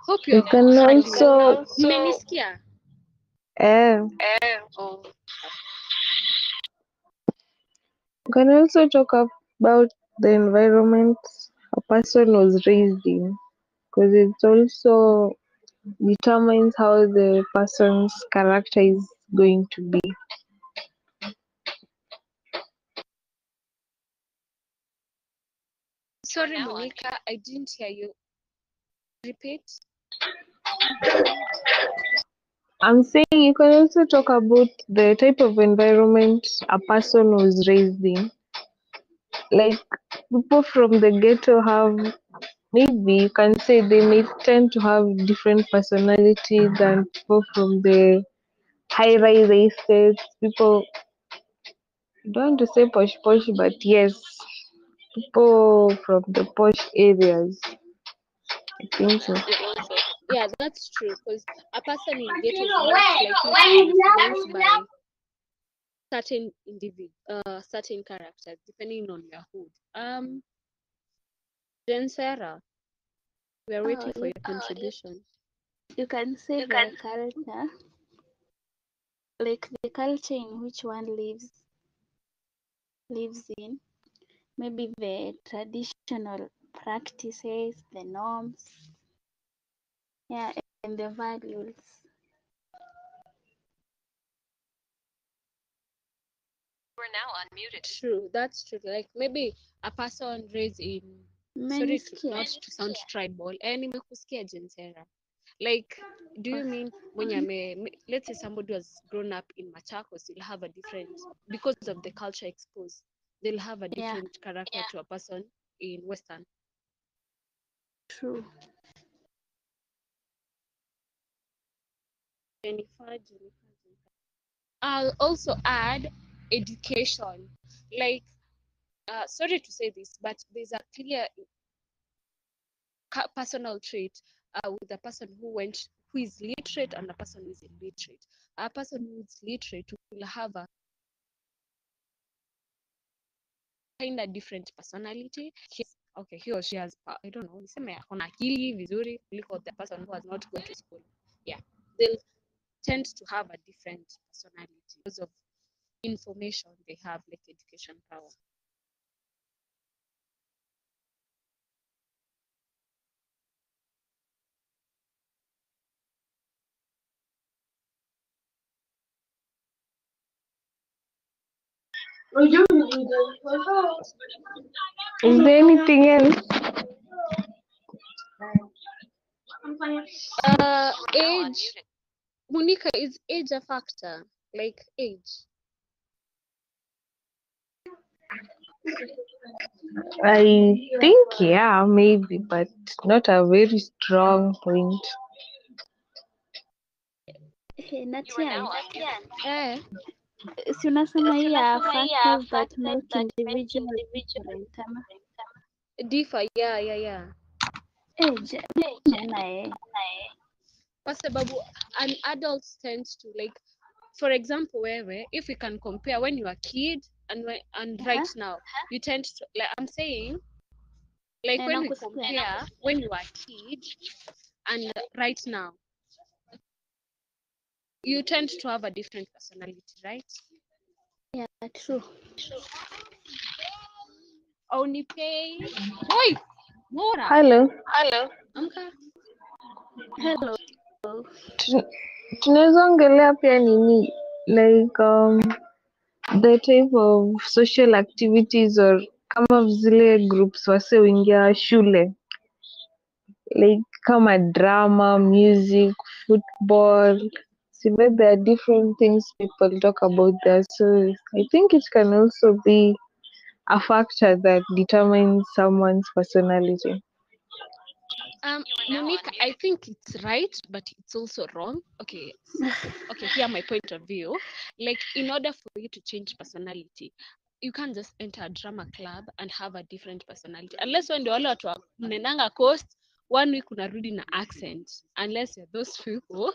Hope You you're can also Mmenisikia? you Oh, can also talk about the environment a person was raised in, because it also determines how the person's character is going to be. sorry, Monica, I didn't hear you. Repeat. I'm saying you can also talk about the type of environment a person was raised in. Like people from the ghetto have, maybe you can say they may tend to have different personality than people from the high rise estates. People don't want to say posh posh, but yes, people from the posh areas. I think so. Yeah, that's true. Because a person in ghetto is most likely to be influenced by certain characters, depending on your hood. Then Sarah, we are waiting for your contribution. You can say the culture, like the culture in which one lives in, maybe the traditional practices, the norms, yeah, and the values. True, that's true. Like maybe a person raised in, sorry not to sound tribal, nimekusikia Jen Sarah. Like, do you mean let's say somebody was grown up in Machakos, you'll have a different, because of the culture exposed, they'll have a different character to a person in Western. True. Jennifer. I'll also add education. Like, sorry to say this, but there's a clear personal trait with a person who is literate and a person who is illiterate. A person who is literate will have a kind of different personality. He or she has, I don't know, niseme akona akili vizuri kuliko the person who has not gone to school. Yeah, they'll tend to have a different personality because of information they have, like education power. Is there anything else? Age. Monica, is age a factor? Like age? I think yeah, maybe, but not a very strong point. Hey, Natian, Eh, si unasema hii ya factors that make individuals different ama differ, yeah. age naona Kwa sababu an adult tends to, like, for example, wewe, if we can compare when you are a kid and right now, you tend to, like I'm saying, like when we compare when you are a kid and right now, you tend to have a different personality, right? yeah, true. Onipay. Oi, Mora. Hello. Amka. Hello. Tunaweza ongelea pia nini, like the type of social activities or kama zile groups wase uingia shule, like kama drama, music, football. See, but there are different things people talk about there, so I think it can also be a factor that determines someone's personality. Monique, I think it's right, but it's also wrong. Okay, here my point of view. Like, in order for you to change personality, you can't just enter a drama club and have a different personality, unless when wale watu wa mnenanga coast 1 week unarudi na accent, unless you're those people.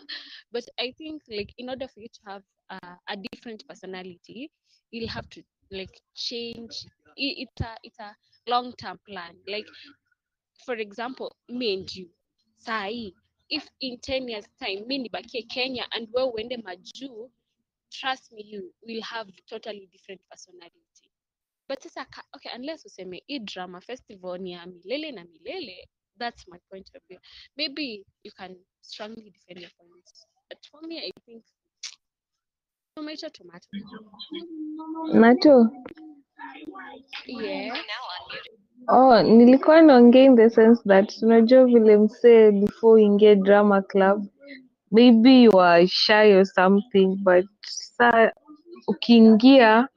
But I think, like, in order for you to have a different personality, you'll have to, like, change. It's a long-term plan. Like, for example, me and you, sai, if in 10 years time mi nibakie Kenya and wewe uende majuu, trust me, you will have totally different personality. But sasa okay, unless useme hii drama festival ni ya milele na milele, that's my point of view. Maybe you can strongly defend your points, but for me I think tomato. Nato. Yeah. Oh, nilikuwa naongea in the sense that unajua vile msee before uingie drama club maybe you are shy or something, but sa ukiingia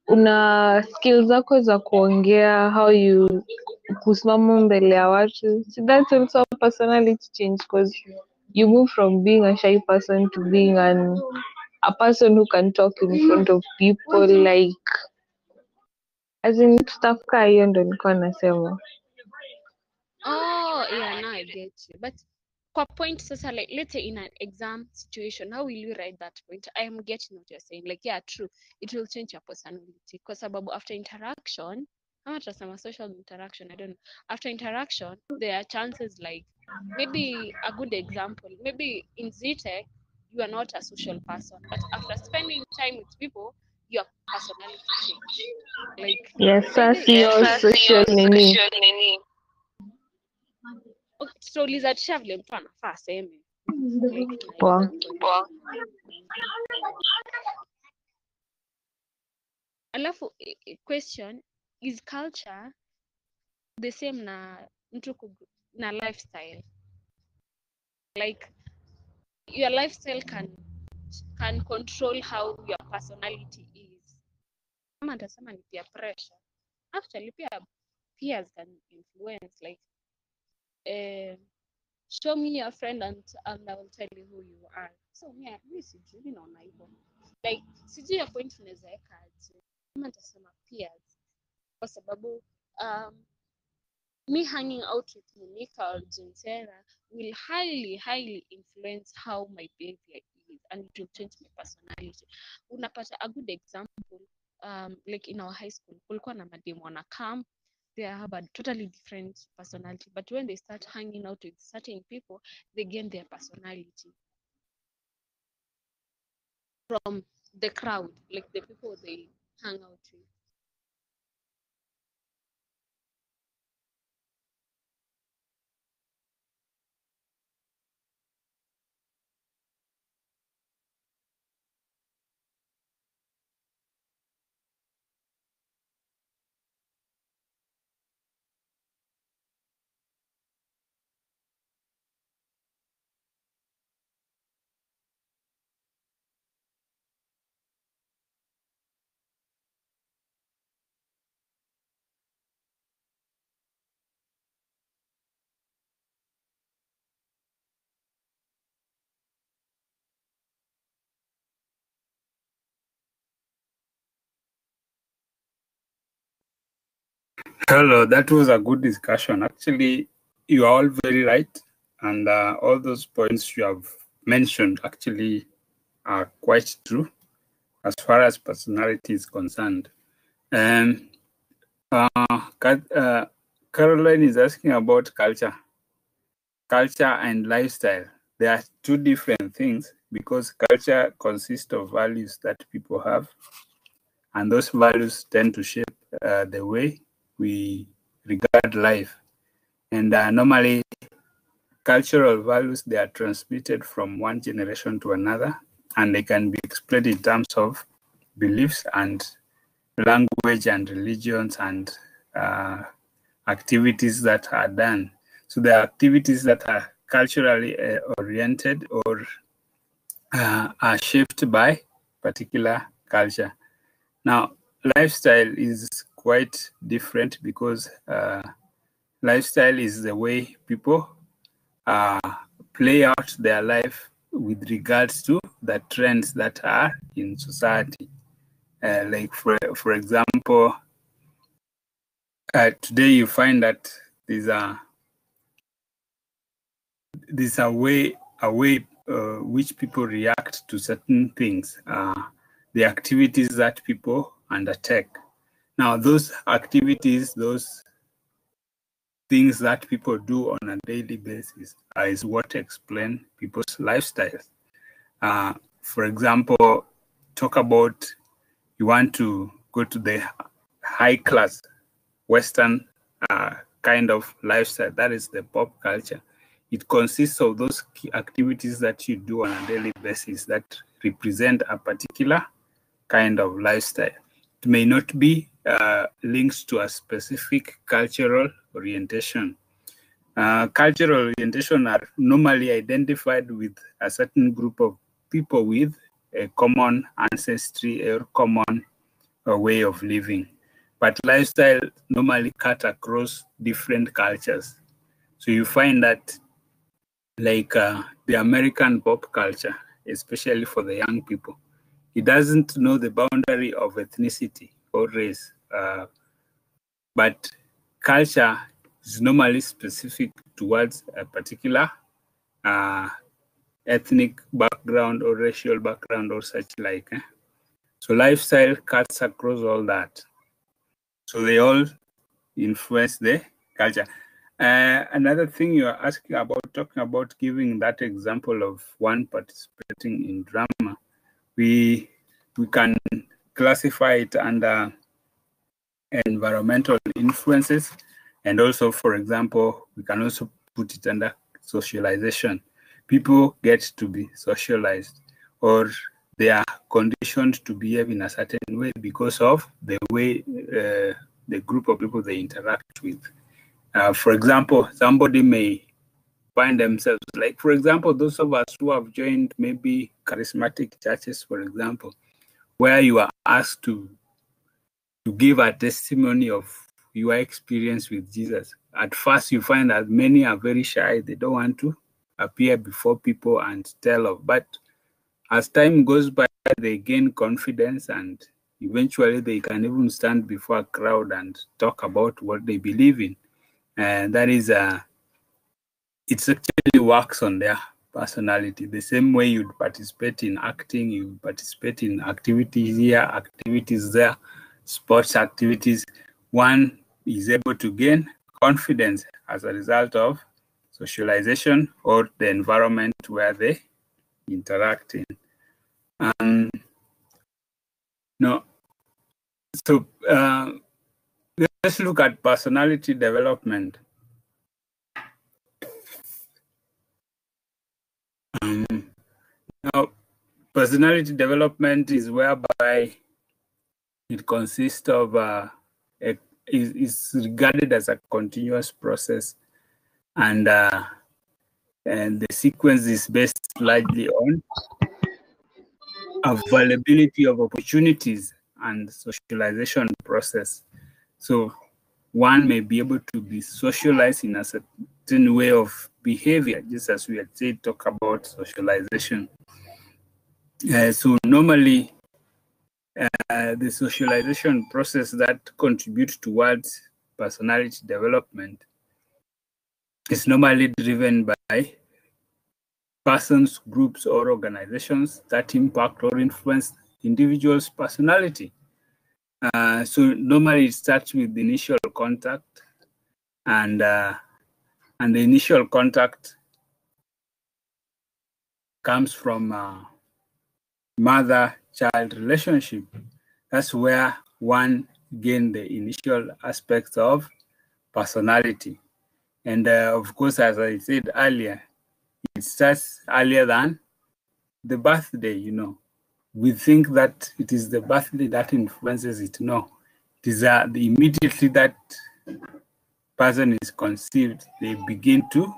una skills zako za kuongea, how you kusimama mbele ya watu. So that's also a personality change, because you move from being a shy person to being a person who can talk in front of people, like as in stuff ka hiyo ndo nilikuwa nasema. Oh, yeah, now I get you. But kwa point sasa, like let's say in an exam situation, how will you write that point? I am getting what you're saying. Like, yeah, true. It will change your personality. Kwa sababu after interaction, ama tutasema social interaction, I don't know. After interaction, there are chances like, maybe a good example, maybe in ZTech, you are not a social person, but after spending time with people, your personality change. Like, Yes, by sasa the hiyo social nini. okay, tutauliza tisha vile mtu anafaa aseme. Like, Poa. Alafu question, is culture the same na mtu na lifestyle? Like your lifestyle can control how your personality is. Kama nitasema ni peer pressure, actually peers can influence, like show me your friend and I will tell you who you are. So mi sijui naona hivyo, like sijui ya point unaweza weka aje. Kama nitasema peers, kwa sababu me hanging out with Monica or Jensera will highly influence how my behavior is, and it will change my personality. Unapata a good example, like in our high school, kulikuwa na mademu wana come, they have a totally different personality, but when they start hanging out with certain people, they gain their personality from the crowd, like the people they hang out with. Hello, that was a good discussion. Actually, you are all very right. And all those points you have mentioned actually are quite true as far as personality is concerned. And Caroline is asking about culture and lifestyle. They are two different things, because culture consists of values that people have, and those values tend to shape the way we regard life. And normally, cultural values, they are transmitted from one generation to another, and they can be explained in terms of beliefs and language and religions and activities that are done. So there are activities that are culturally oriented or are shaped by particular culture. Now, lifestyle is quite different, because lifestyle is the way people play out their life with regards to the trends that are in society. Like for example, today you find that there's a way which people react to certain things, the activities that people undertake. Now, those activities, those things that people do on a daily basis is what explain people's lifestyles. For example, talk about you want to go to the high class Western kind of lifestyle. That is the pop culture. It consists of those key activities that you do on a daily basis that represent a particular kind of lifestyle. It may not be linked to a specific cultural orientation. Cultural orientation are normally identified with a certain group of people with a common ancestry or common way of living. But lifestyle normally cut across different cultures. So you find that like the American pop culture, especially for the young people, it doesn't know the boundary of ethnicity or race. But culture is normally specific towards a particular ethnic background or racial background or such like. So lifestyle cuts across all that. So they all influence the culture. Another thing you are asking about, talking about giving that example of one participating in drama, we can classify it under environmental influences, and also, for example, we can also put it under socialization. People get to be socialized, or they are conditioned to behave in a certain way because of the way the group of people they interact with. For example, somebody may find themselves, like, for example, those of us who have joined maybe charismatic churches, for example, where you are asked to give a testimony of your experience with Jesus. At first, you find that many are very shy. They don't want to appear before people and tell of. But as time goes by, they gain confidence, and eventually they can even stand before a crowd and talk about what they believe in. And that is, it actually works on their personality. The same way you participate in acting, you participate in activities here, activities there, sports activities. One is able to gain confidence as a result of socialization or the environment where they interact in. So let's look at personality development. Now, personality development is whereby it consists of is regarded as a continuous process, and the sequence is based largely on availability of opportunities and socialization process. So one may be able to be socialized in a certain way of behavior, just as we had said, talk about socialization. So normally, the socialization process that contributes towards personality development is normally driven by persons, groups, or organizations that impact or influence individuals' personality. So normally it starts with the initial contact, and the initial contact comes from mother-child relationship. That's where one gains the initial aspects of personality. And of course, as I said earlier, it starts earlier than the birthday, you know. We think that it is the birthday that influences it. No, it is immediately that person is conceived, they begin to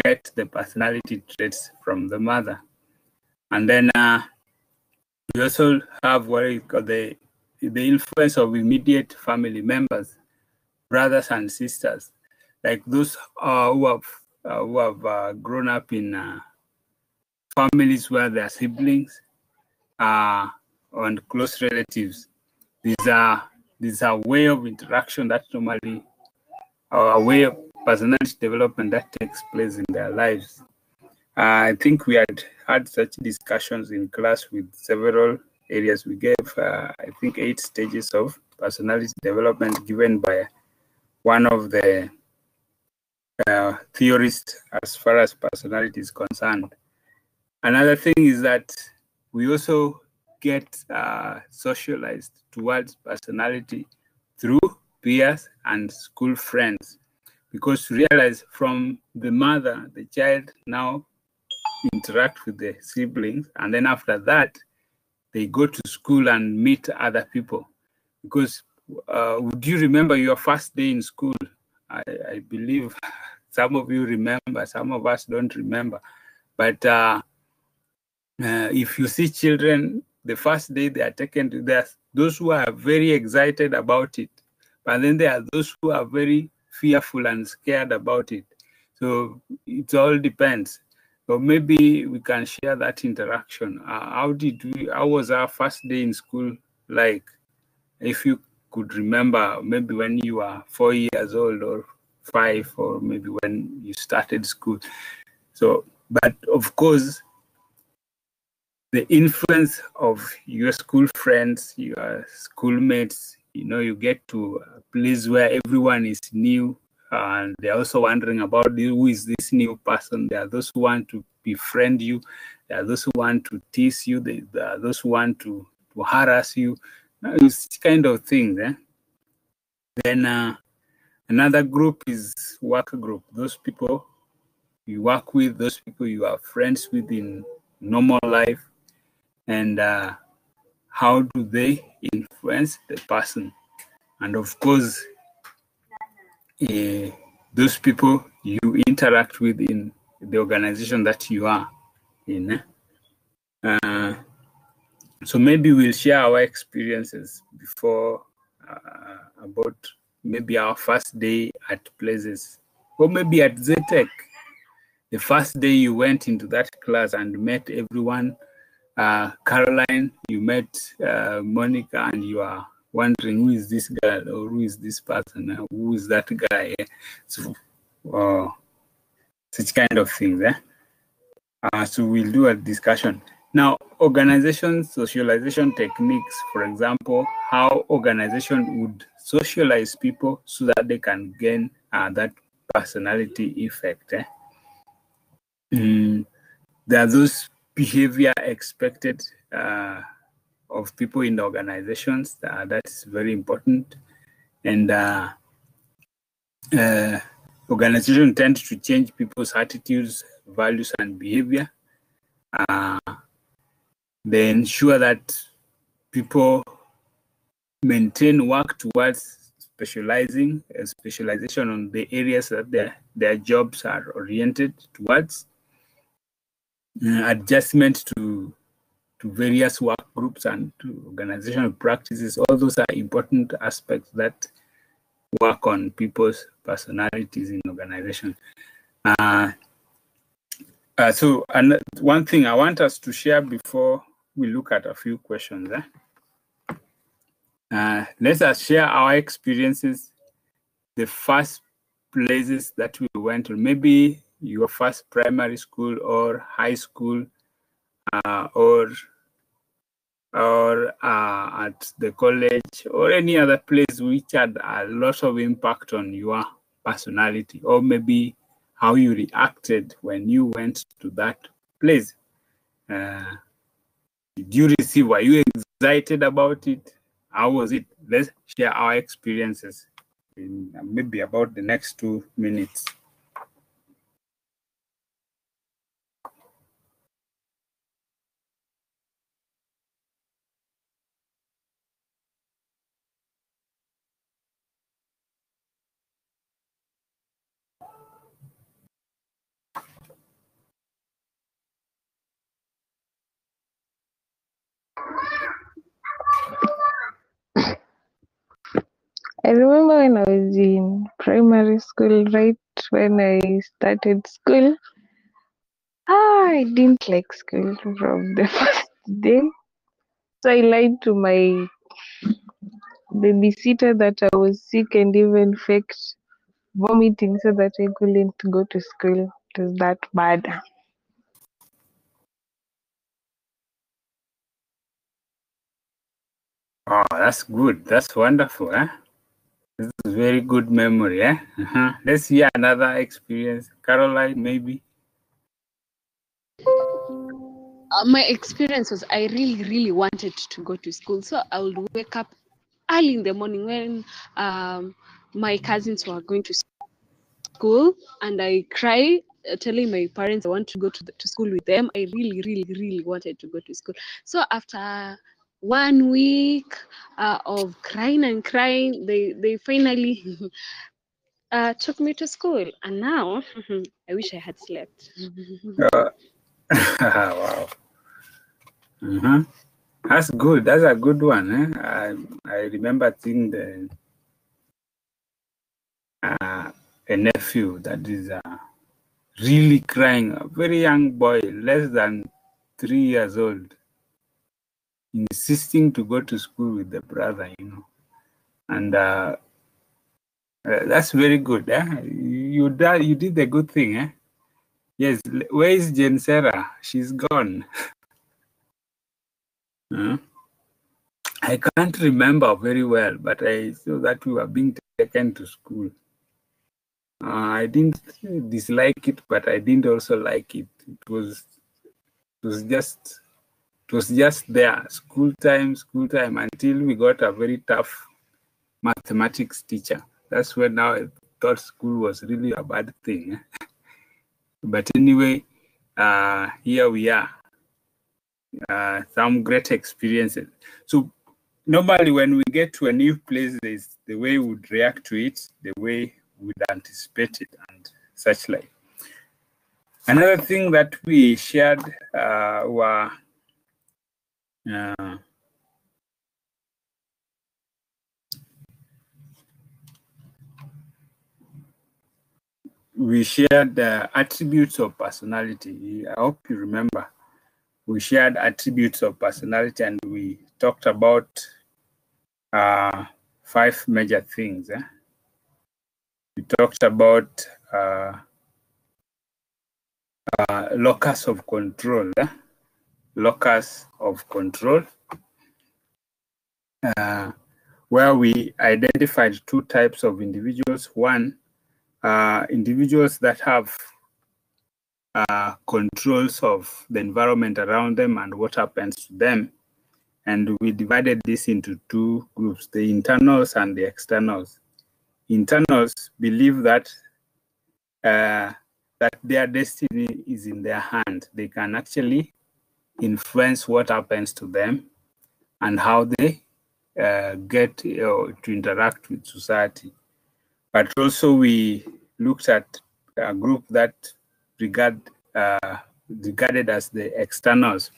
get the personality traits from the mother. And then we also have what is called the influence of immediate family members, brothers and sisters, like those who have grown up in families where their siblings and close relatives. These are a way of interaction that normally, a way of personality development that takes place in their lives. I think we had such discussions in class with several areas. We gave, I think, 8 stages of personality development given by one of the theorist as far as personality is concerned. Another thing is that we also get socialized towards personality through peers and school friends, because realize from the mother, the child now interact with the siblings, and then after that, they go to school and meet other people. Because would you remember your first day in school? I believe some of you remember, some of us don't remember. But if you see children, the first day they are taken to, there's those who are very excited about it, but then there are those who are very fearful and scared about it. So it all depends. So maybe we can share that interaction. How was our first day in school like? If you could remember, maybe when you were 4 years old or 5, or maybe when you started school. So, but of course, the influence of your school friends, your schoolmates, you get to a place where everyone is new, and they're also wondering about who is this new person. There are those who want to befriend you. There are those who want to tease you. There are those who want to harass you. It's kind of things. Then another group is work group. Those people you work with, those people you are friends with in normal life, and how do they influence the person? And of course, those people you interact with in the organization that you are in. So maybe we'll share our experiences before about maybe our first day at places, or maybe at ZTech. The first day you went into that class and met everyone. Caroline, you met Monica, and you are wondering who is this girl, or who is this person, who is that guy. So, such kind of things. So we'll do a discussion. Now, organization socialization techniques, for example, how organization would socialize people so that they can gain that personality effect. There are those behavior expected of people in the organizations. That is very important. And organizations tend to change people's attitudes, values, and behavior. They ensure that people maintain work towards specialization on the areas that their jobs are oriented towards. Adjustment to various work groups and to organizational practices. All those are important aspects that work on people's personalities in organization. So one thing I want us to share before we look at a few questions. Let us share our experiences, the first places that we went to, maybe your first primary school or high school, or at the college, or any other place which had a lot of impact on your personality, or maybe how you reacted when you went to that place. Did you receive? Were you excited about it? How was it? Let's share our experiences in maybe about the next 2 minutes. I remember when I was in primary school, right when I started school, I didn't like school from the first day. So I lied to my babysitter that I was sick, and even faked vomiting so that I couldn't go to school. It was that bad. Oh, that's good. That's wonderful. This is very good memory, eh? Let's hear another experience. Caroline, maybe. My experience was I really, really wanted to go to school. So I would wake up early in the morning when my cousins were going to school, and I cry, telling my parents I want to go to school with them. I really, really, really wanted to go to school. So after 1 week of crying and crying, they finally took me to school. And now I wish I had slept. Wow. That's good. That's a good one. Eh? I remember seeing a nephew that is really crying, a very young boy, less than 3 years old, insisting to go to school with the brother, and that's very good. Eh? You did the good thing. Eh? Yes. Where is Jane Sarah? She's gone. I can't remember very well, but I saw that we were being taken to school. I didn't dislike it, but I didn't also like it. It was just there, school time, until we got a very tough mathematics teacher. That's when now I thought school was really a bad thing. Eh? But anyway, here we are. Some great experiences. So normally when we get to a new place, there's the way we would react to it, the way we would anticipate it, and such like. Another thing that we shared were we shared attributes of personality. I hope you remember. We shared attributes of personality, and we talked about 5 major things. Eh? We talked about locus of control. Locus of control, where we identified 2 types of individuals. One, individuals that have controls of the environment around them and what happens to them. And we divided this into 2 groups, the internals and the externals. Internals believe that their destiny is in their hand. They can actually influence what happens to them and how they get to interact with society. But also we looked at a group that regarded as the externals,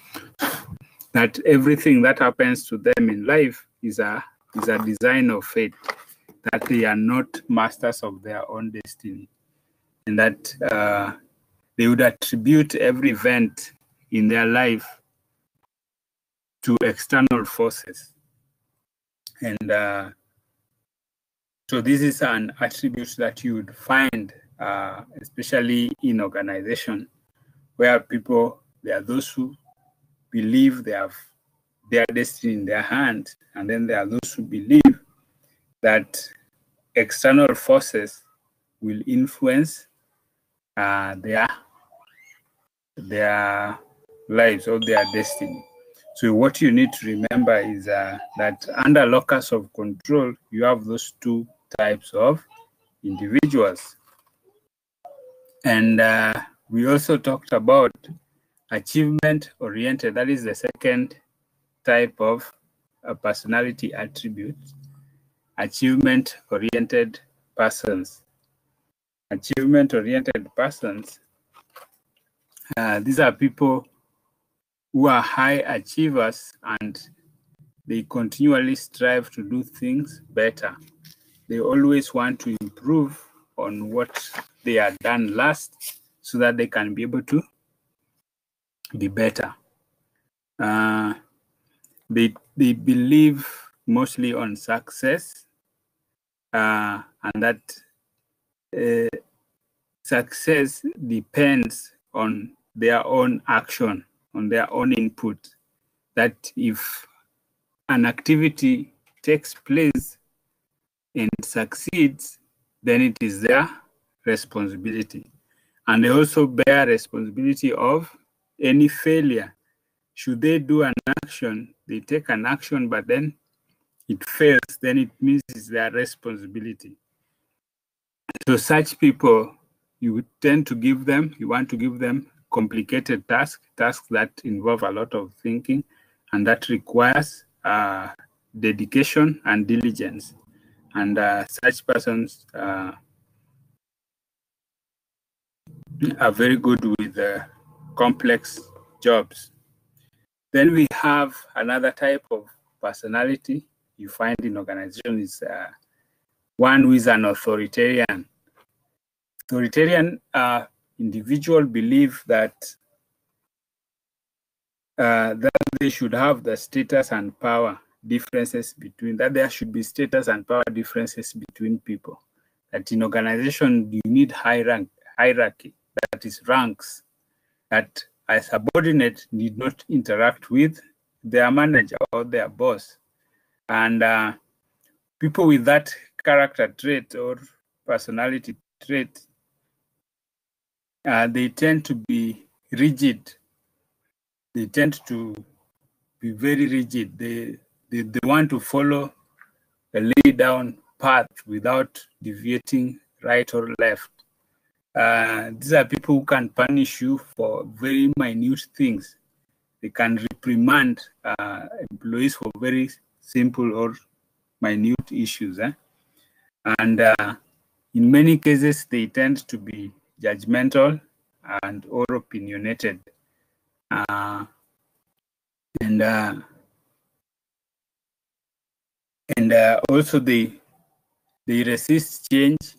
that everything that happens to them in life is a design of fate, that they are not masters of their own destiny, and that they would attribute every event in their life to external forces. And so this is an attribute that you would find especially in organization, where there are those who believe they have their destiny in their hand, and then there are those who believe that external forces will influence their lives or their destiny. So what you need to remember is that under locus of control, you have those 2 types of individuals. And we also talked about achievement-oriented. That is the second type of personality attribute. Achievement-oriented persons. Achievement-oriented persons, these are people who are high achievers, and they continually strive to do things better. They always want to improve on what they had done last so that they can be able to be better. They believe mostly on success, and that success depends on their own action, on their own input. That if an activity takes place and succeeds, then it is their responsibility. And they also bear responsibility of any failure. Should they do an action, they take an action, but then it fails, then it means it's their responsibility. So such people, you want to give them complicated tasks that involve a lot of thinking, and that requires dedication and diligence. And such persons are very good with complex jobs. Then we have another type of personality you find in organizations is one who is an authoritarian. Authoritarian individuals believe that they should have the status and power differences between, that there should be status and power differences between people. That in organization you need hierarchy, that is ranks, that a subordinate need not interact with their manager or their boss. And people with that character trait or personality trait, they tend to be rigid. They tend to be very rigid. They want to follow a laid down path without deviating right or left. These are people who can punish you for very minute things. They can reprimand employees for very simple or minute issues. And in many cases, they tend to be judgmental and or opinionated. And also they resist change,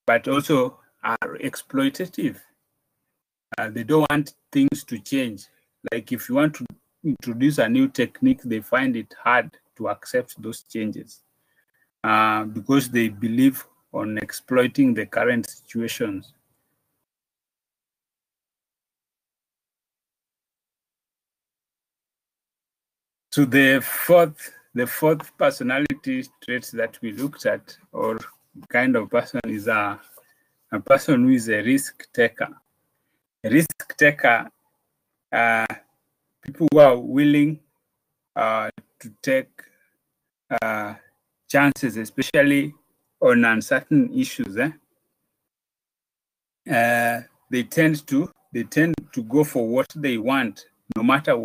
but also are exploitative. They don't want things to change. Like if you want to introduce a new technique, they find it hard to accept those changes because they believe on exploiting the current situations. So the fourth personality traits that we looked at, or kind of person, is a person who is a risk taker. A risk taker, people who are willing to take chances, especially on uncertain issues. They tend to go for what they want, no matter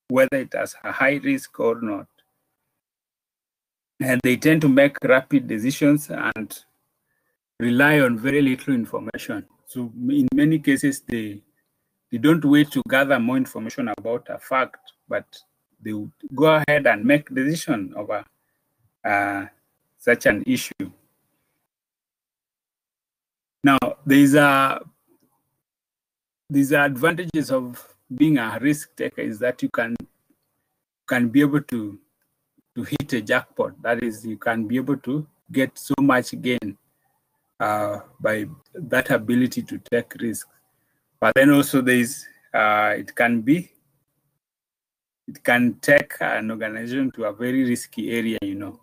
whether it has a high risk or not. And they tend to make rapid decisions and rely on very little information. So in many cases, they don't wait to gather more information about a fact, but they would go ahead and make decision over such an issue. Now, these are advantages of being a risk taker, is that you can be able to hit a jackpot. That is, you can be able to get so much gain by that ability to take risks. But then also there is it can take an organization to a very risky area. There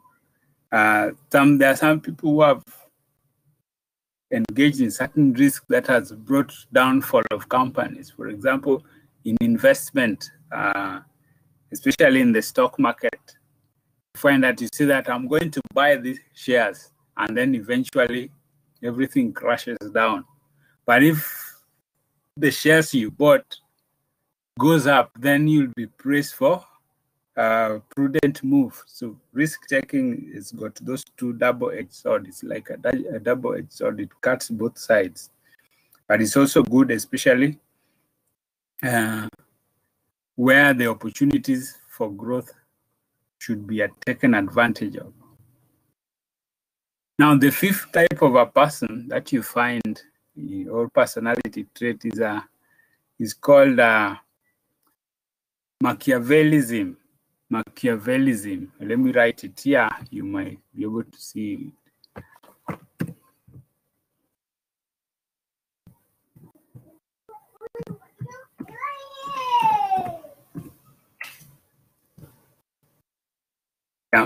are some people who have engaged in certain risks that has brought downfall of companies. For example, in investment, especially in the stock market, you find that you see that I'm going to buy these shares, and then eventually everything crashes down. But if the shares you bought goes up, then you'll be praised for prudent move. So risk taking has got those two double-edged swords. It's like a double-edged sword. It cuts both sides, but it's also good, especially where the opportunities for growth should be taken advantage of. Now, the fifth type of a person that you find, or personality trait, is called Machiavellism. Machiavellism. Let me write it here. You might be able to see it.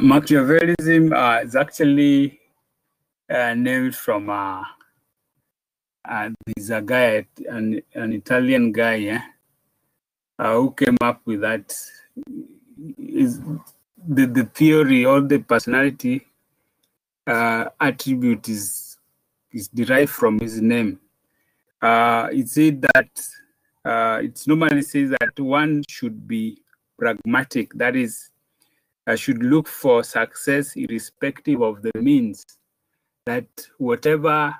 Machiavellism is actually named from there's a guy, an Italian guy, yeah, who came up with that. Is the theory or the personality attribute is derived from his name. It said that it normally says that one should be pragmatic, that is, should look for success irrespective of the means, that whatever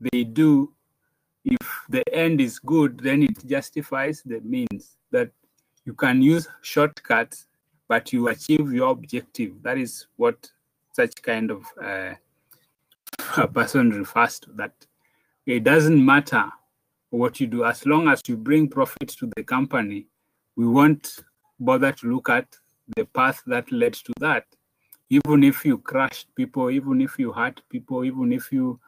they do, if the end is good, then it justifies the means, that you can use shortcuts, but you achieve your objective. That is what such kind of a person refers to, that it doesn't matter what you do, as long as you bring profit to the company, we won't bother to look at the path that led to that. Even if you crushed people, even if you hurt people, even if you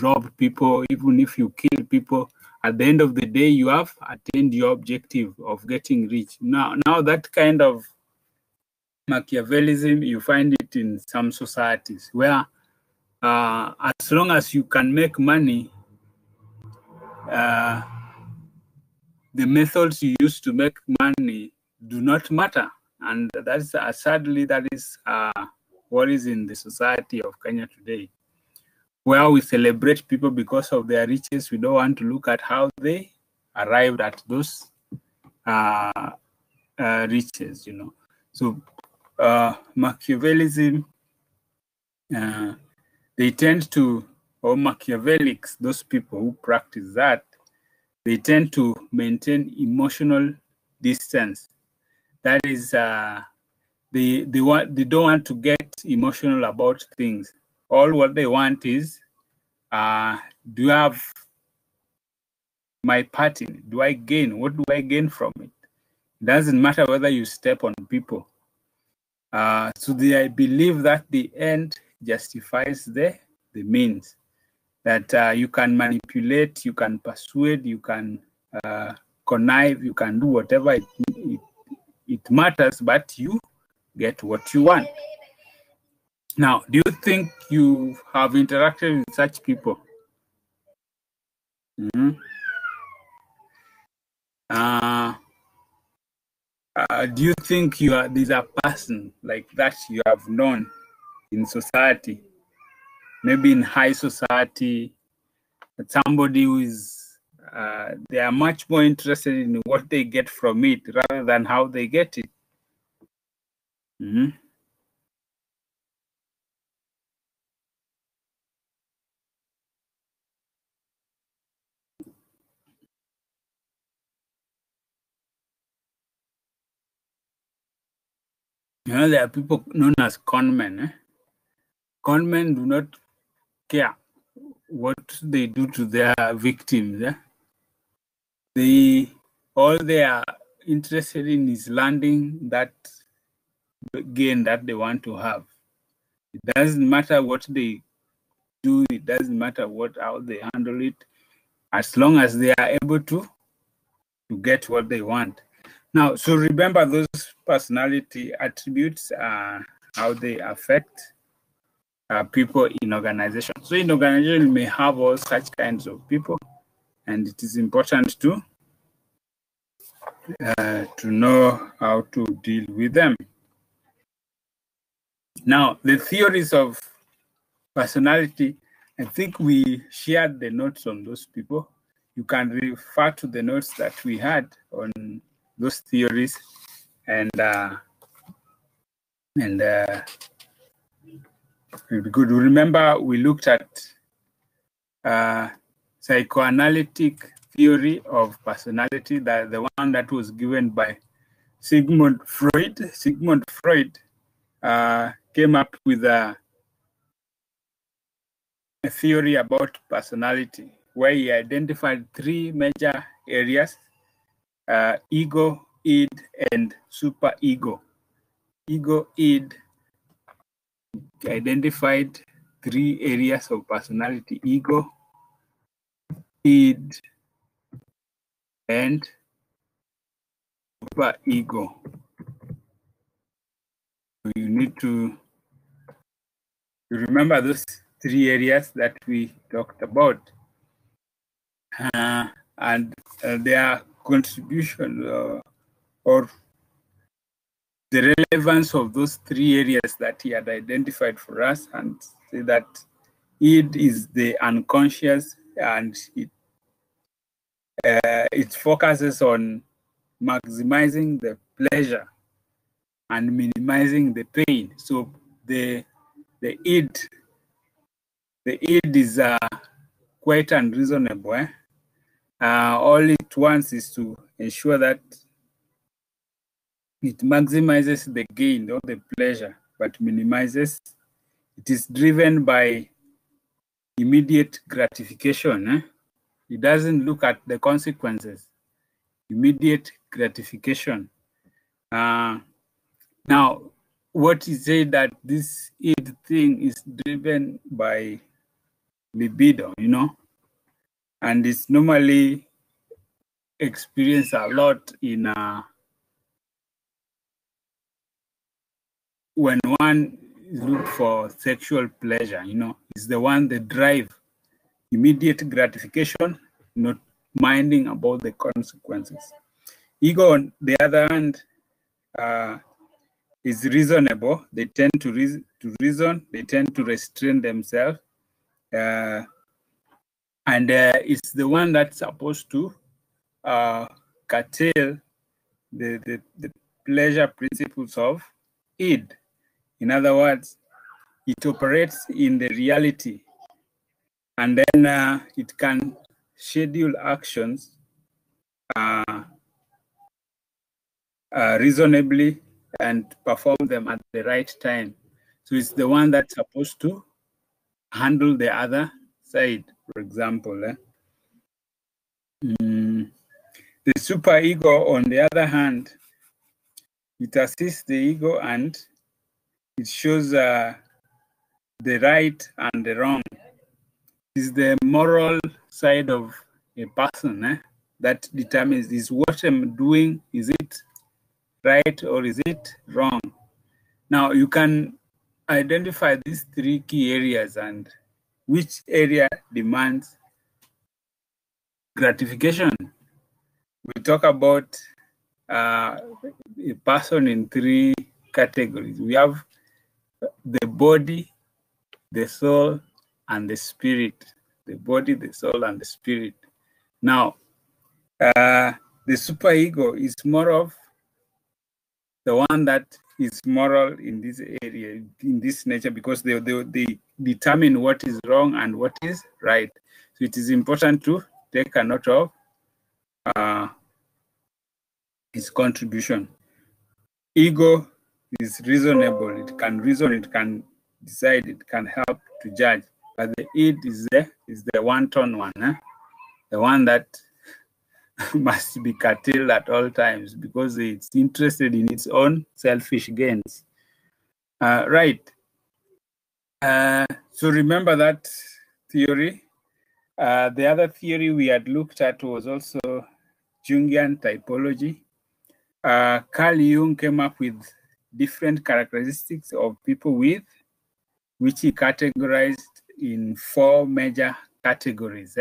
rob people, even if you kill people, at the end of the day, you have attained your objective of getting rich. Now that kind of Machiavellism, you find it in some societies where as long as you can make money, the methods you use to make money do not matter. And that's sadly, that is what is in the society of Kenya today, where we celebrate people because of their riches. We don't want to look at how they arrived at those riches, you know. So Machiavellism, they tend to, or Machiavellics, those people who practice that, they tend to maintain emotional distance. That is, they don't want to get emotional about things. All what they want is, do you have my party? Do I gain? What do I gain from it? It doesn't matter whether you step on people. So I believe that the end justifies the means. That you can manipulate, you can persuade, you can connive, you can do whatever it matters, but you get what you want. Now, do you think you have interacted with such people? Mm-hmm. Do you think there's a person like that you have known in society, maybe in high society, somebody who is, they are much more interested in what they get from it rather than how they get it? Mm-hmm. You know, there are people known as conmen. Conmen do not care what they do to their victims. All they are interested in is landing that gain that they want to have. It doesn't matter what they do. It doesn't matter how they handle it, as long as they are able to get what they want. Now, so remember those personality attributes, how they affect people in organization. So in organization, you may have all such kinds of people, and it is important to know how to deal with them. Now, the theories of personality, I think we shared the notes on those people. You can refer to the notes that we had on those theories, and it'll be good. Remember, we looked at psychoanalytic theory of personality, that the one that was given by Sigmund Freud. Sigmund Freud came up with a theory about personality, where he identified three major areas: ego, id, and superego. Ego, id, identified three areas of personality: ego, id, and superego. you need to remember those three areas that we talked about, and their contribution or the relevance of those three areas that he had identified for us, and say that id is the unconscious, and it focuses on maximizing the pleasure and minimizing the pain. So the id is quite unreasonable. All it wants is to ensure that it maximizes the gain or the pleasure, but minimizes. It is driven by immediate gratification. It doesn't look at the consequences. Immediate gratification. Now, what is said that this id thing is driven by libido, and it's normally experienced a lot in when one looks for sexual pleasure, is the one that drive immediate gratification, not minding about the consequences. Ego, on the other hand, is reasonable. They tend to reason. They tend to restrain themselves, and it's the one that's supposed to curtail the pleasure principles of id. In other words, it operates in the reality, and then it can schedule actions reasonably and perform them at the right time. So it's the one that's supposed to handle the other side, for example. The superego, on the other hand, it assists the ego and it shows the right and the wrong. It's the moral side of a person that determines, is what I'm doing, is it right or is it wrong? Now, you can identify these three key areas and which area demands gratification. We talk about a person in three categories. We have the body, the soul, and the spirit. The body, the soul, and the spirit. Now, the superego is more of the one that is moral in this area, in this nature, because they determine what is wrong and what is right. So it is important to take a note of his contribution. Ego is reasonable. It can reason, it can decide, it can help to judge. But the id is the one-tone one, the one that must be curtailed at all times because it's interested in its own selfish gains. Right. So remember that theory. The other theory we had looked at was also Jungian typology. Carl Jung came up with different characteristics of people with, which he categorized in 4 major categories.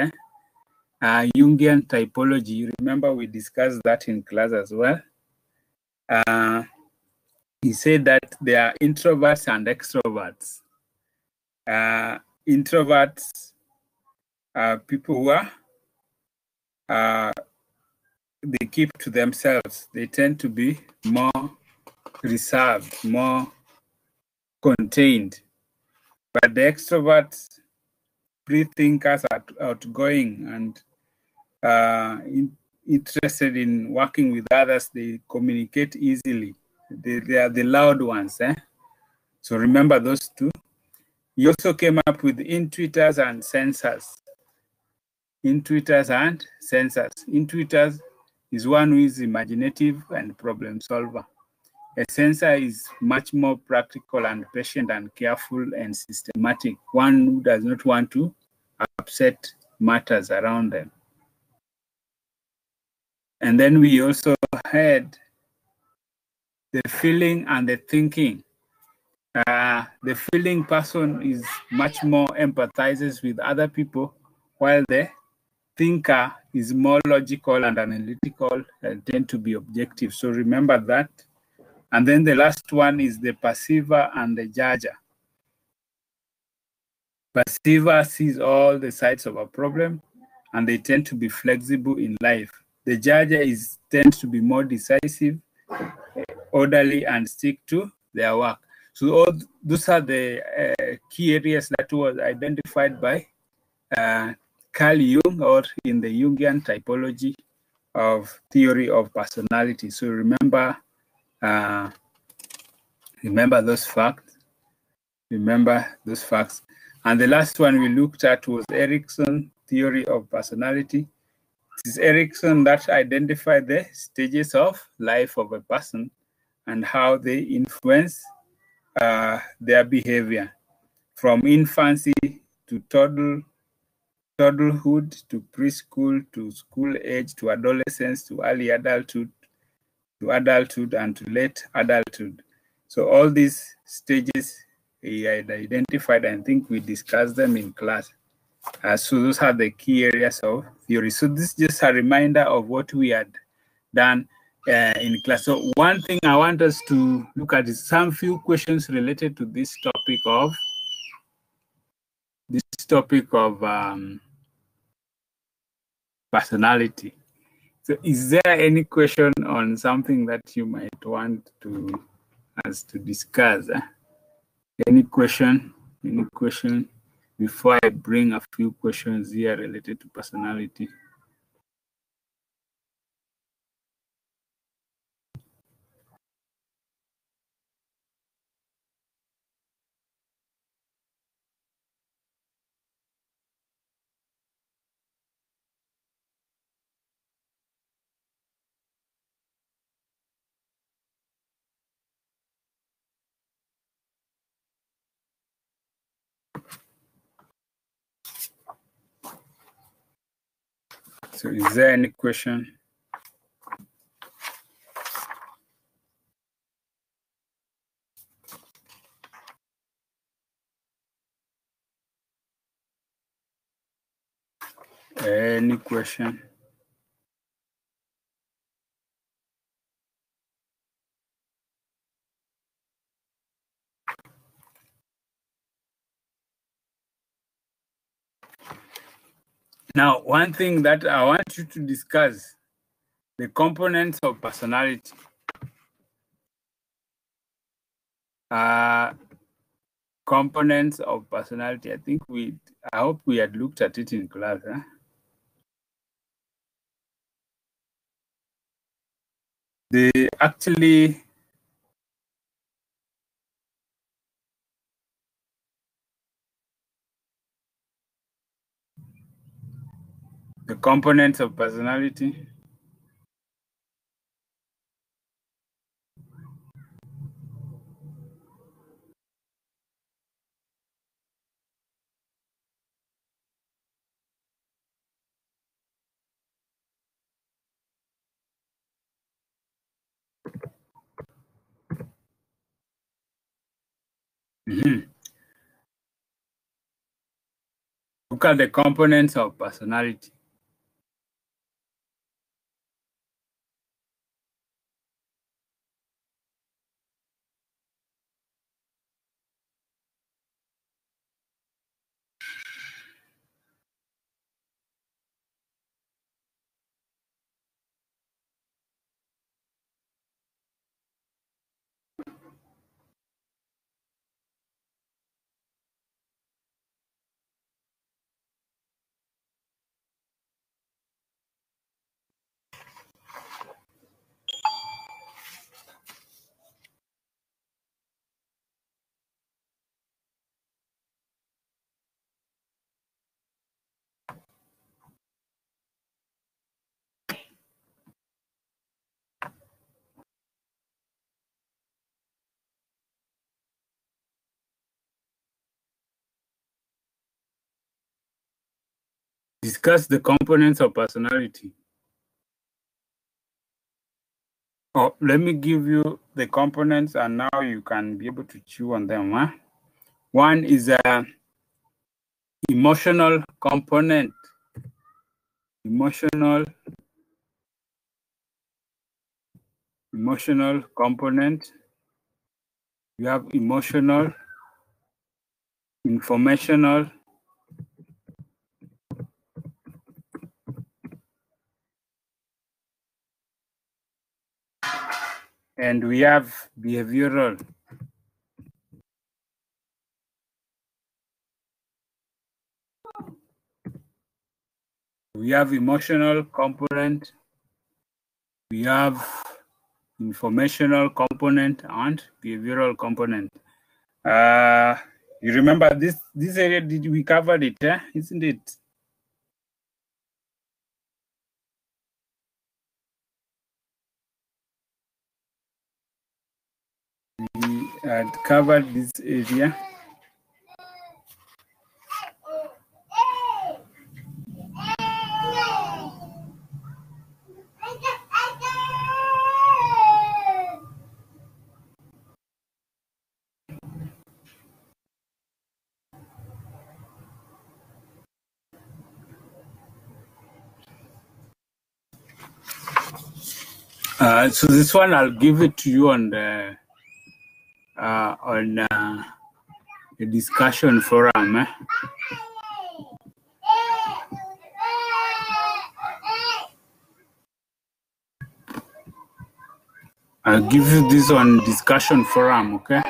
Jungian typology, you remember we discussed that in class as well. He said that there are introverts and extroverts. Introverts are people who are they keep to themselves. They tend to be more reserved, more contained. But the extroverts, free thinkers, are outgoing and interested in working with others. They communicate easily. They are the loud ones. So remember those two. He also came up with intuitors and sensors. Intuitors and sensors. Intuitors is one who is imaginative and problem solver. A sensor is much more practical and patient and careful and systematic. One who does not want to upset matters around them. And then we also had the feeling and the thinking. The feeling person is much more empathizes with other people, while the thinker is more logical and analytical and tend to be objective. So remember that. And then the last one is the perceiver and the judger. Perceiver sees all the sides of a problem, and they tend to be flexible in life. The judger tends to be more decisive, orderly, and stick to their work. So all those are the key areas that was identified by Carl Jung, or in the Jungian typology of theory of personality. So remember those facts. Remember those facts. And the last one we looked at was Erikson theory of personality. It is Erikson that identified the stages of life of a person and how they influence their behavior, from infancy to toddlerhood to preschool to school age to adolescence to early adulthood and to late adulthood. So all these stages he had identified, and I think we discussed them in class. So those are the key areas of theory. So this is just a reminder of what we had done in class. So one thing I want us to look at is some few questions related to this topic of personality. So is there any question on something that you might want us to discuss? Any question? Any question before I bring a few questions here related to personality? So is there any question? Any question? Now, one thing that I want you to discuss, the components of personality. Components of personality. I hope we had looked at it in class. The components of personality. Look at the components of personality. Discuss the components of personality. Oh, let me give you the components and now you can be able to chew on them. Huh? One is a emotional component. Emotional component. You have emotional, informational, and we have behavioral. We have emotional component, we have informational component and behavioral component. You remember this area, did we cover it, isn't it? We had covered this area. So this one I'll give it to you on the discussion forum. I'll give you this on discussion forum, okay?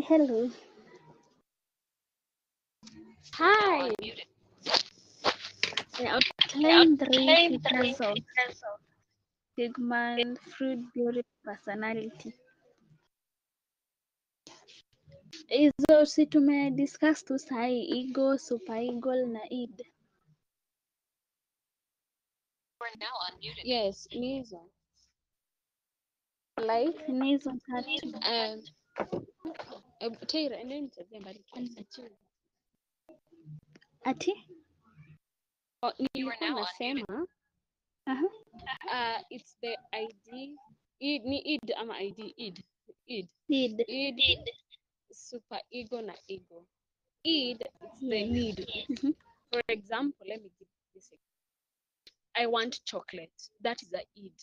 Hello. Hi. I outlined three features of Sigmund Freud theory of personality. Hizo si tumediscuss tu sahi, ego, superego na id. Yes, ni hizo. Like Ni hizo tatu. Taylor, and then nichezee mbali kiasi. Ati? Nilikuwa nasema Aha. it's the ID ni id ama id Id. id super ego na ego. Id is the Yes. need. For example, let me give this example. I want chocolate. That is the id.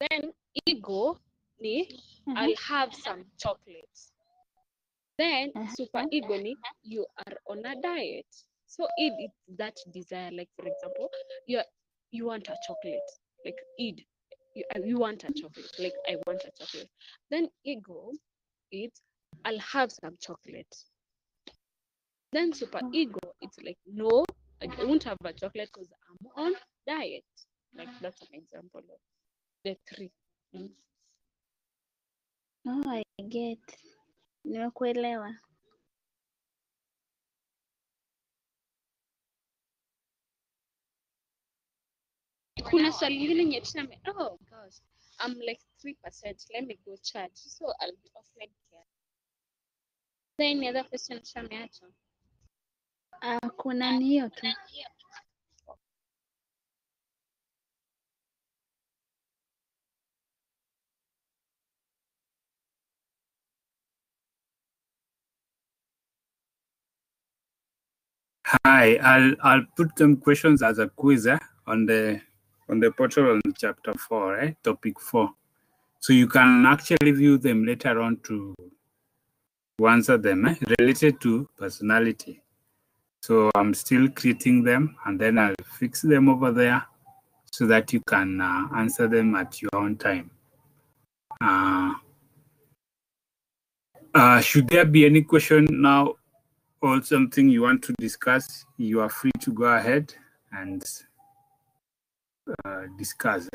Then ego ni I'll have some chocolate. Then super ego ni you are on a diet. So id is that desire. Like for example, you want a chocolate. Like id, you want a chocolate. Like I want a chocolate. Then ego, it's I'll have some chocolate. Then super ego, it's like no, I won't have a chocolate because I'm on diet. Like that's an example of the three. Oh, I get. Nimekuelewa. Kuna swali lingine yenye tuseme, oh gosh, I'm like 3%, let me go charge. So I'll be offline care. Then any other question tushameacha? Kuna ni hiyo tu. Hi, I'll put some questions as a quiz on the portal on chapter 4, topic 4. So you can actually view them later on to answer them related to personality. So I'm still creating them and then I'll fix them over there so that you can answer them at your own time. Should there be any question now or something you want to discuss, you are free to go ahead and discuss.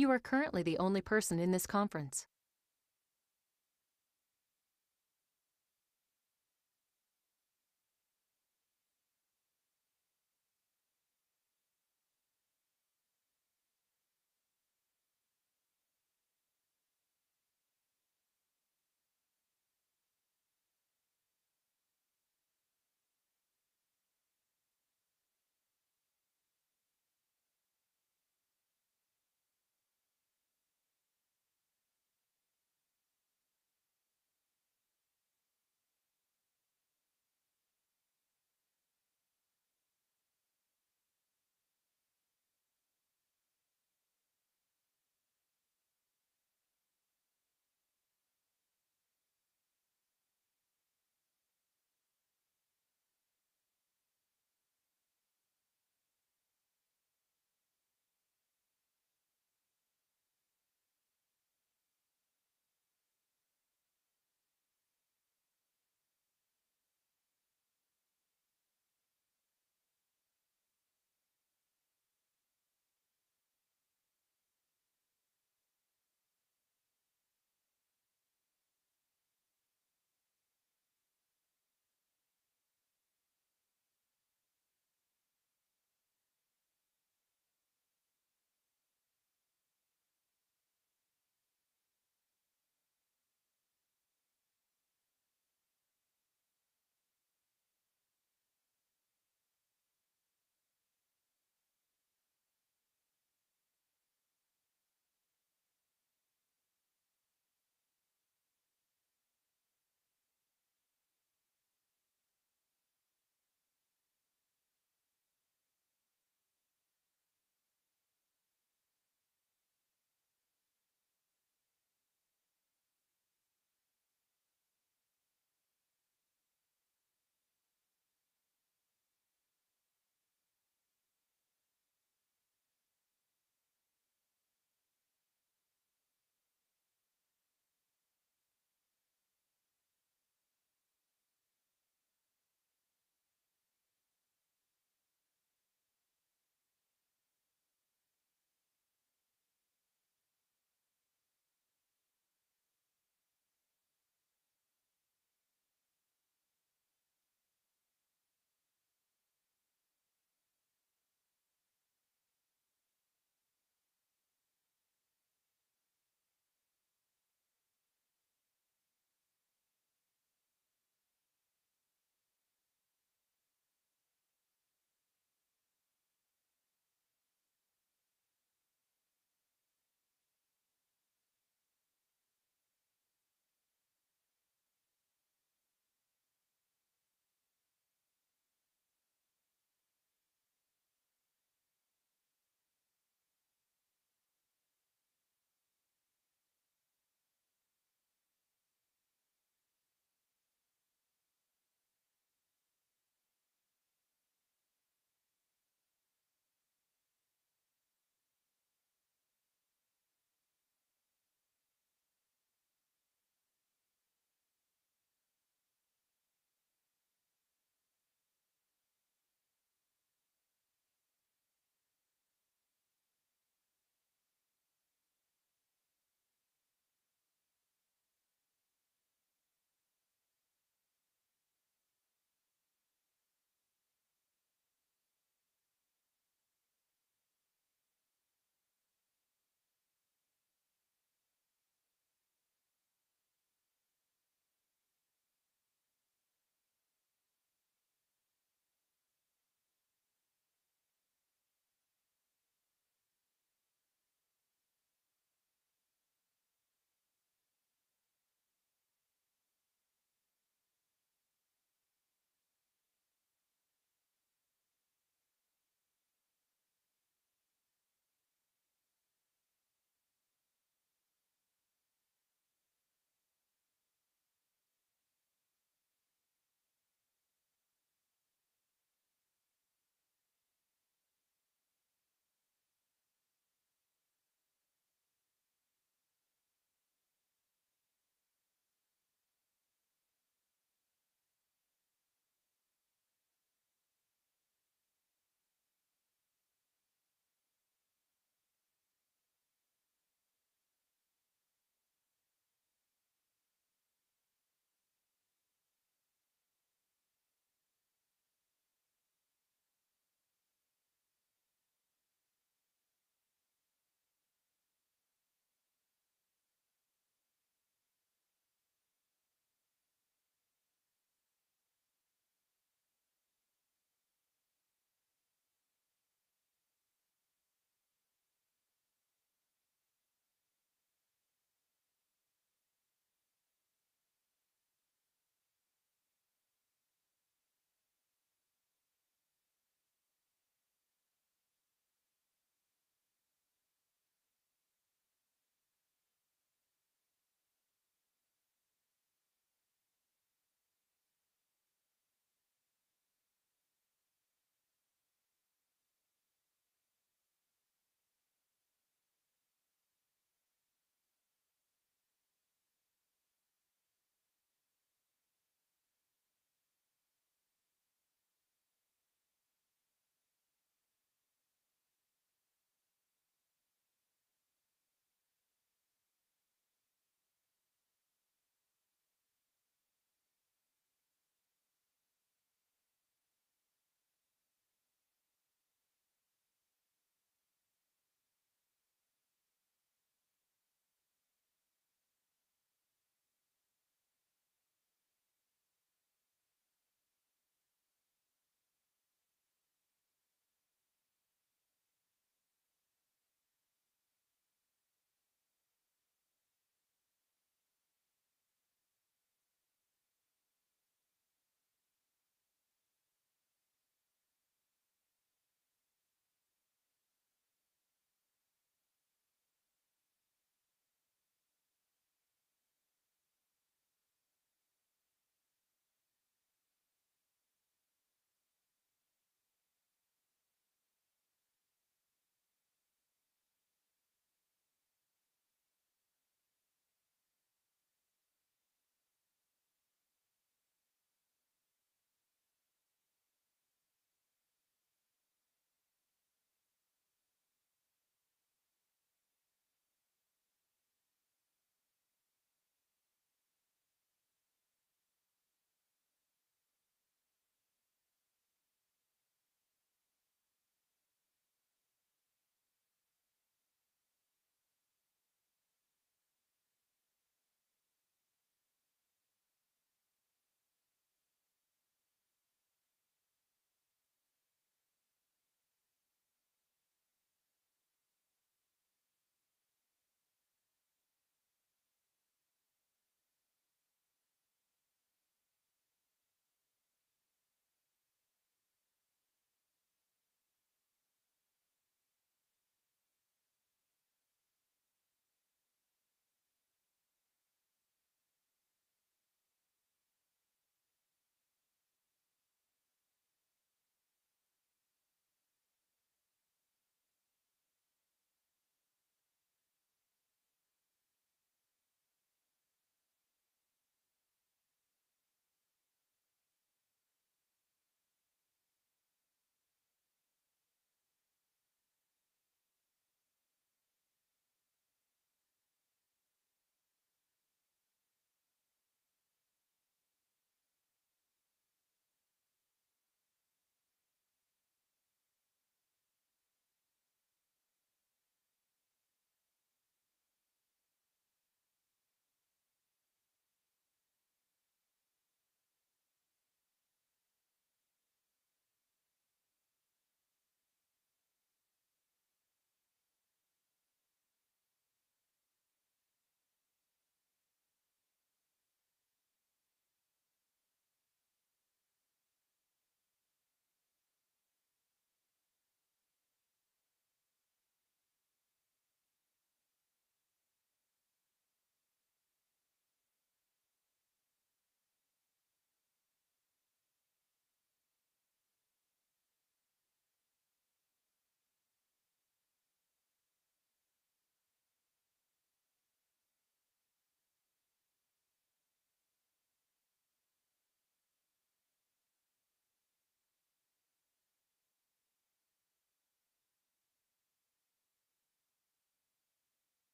You are currently the only person in this conference.